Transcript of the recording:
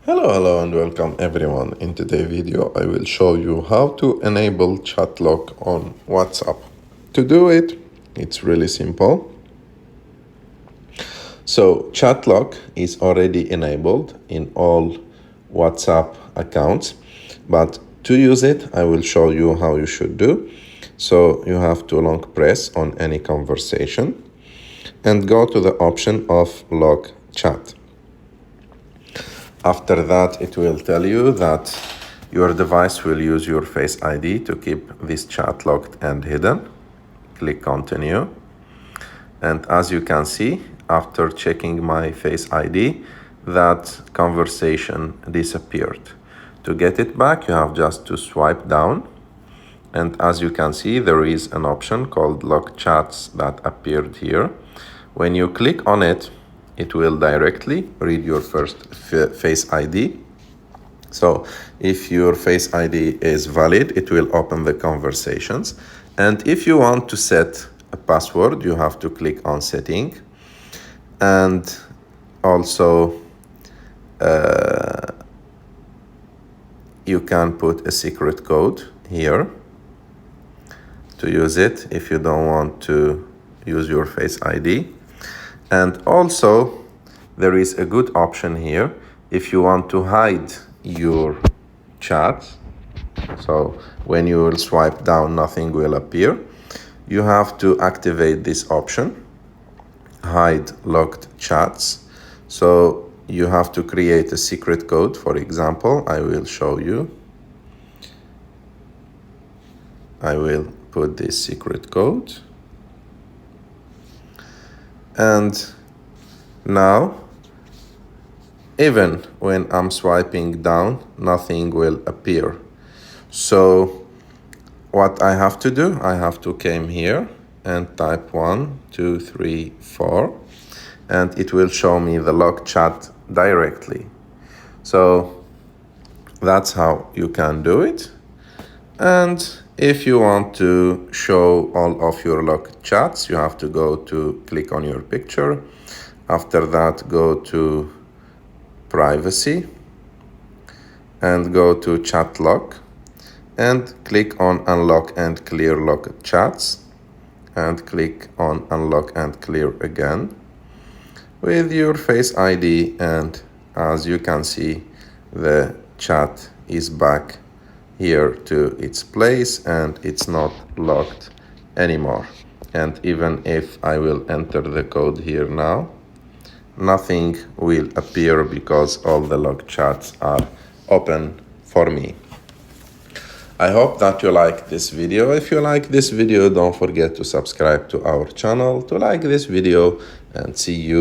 Hello and welcome everyone. In today's video I will show you how to enable chat lock on WhatsApp. To do it, it's really simple. So chat lock is already enabled in all WhatsApp accounts, but to use it I will show you how you should do. So you have to long press on any conversation and go to the option of lock chat. After that, it will tell you that your device will use your Face ID to keep this chat locked and hidden. Click continue. And as you can see, after checking my Face ID, that conversation disappeared. To get it back, you have just to swipe down. And as you can see, there is an option called lock chats that appeared here. When you click on it, it will directly read your first Face ID. So if your Face ID is valid, it will open the conversations. And if you want to set a password, you have to click on setting. And also you can put a secret code here to use it if you don't want to use your Face ID. And also, there is a good option here if you want to hide your chat. So when you will swipe down, nothing will appear. You have to activate this option, hide locked chats. So you have to create a secret code. For example, I will show you. I will put this secret code. And now, even when I'm swiping down, nothing will appear. So what I have to do, I have to come here and type 1, 2, 3, 4, and it will show me the lock chat directly. So that's how you can do it. And if you want to show all of your locked chats, you have to click on your picture. After that, go to privacy and go to chat lock and click on unlock and clear locked chats and click on unlock and clear again with your Face ID. And as you can see, the chat is back here to its place and it's not locked anymore. And even if I will enter the code here now, nothing will appear because all the locked chats are open for me. I hope that you like this video. If you like this video, don't forget to subscribe to our channel, to like this video, and see you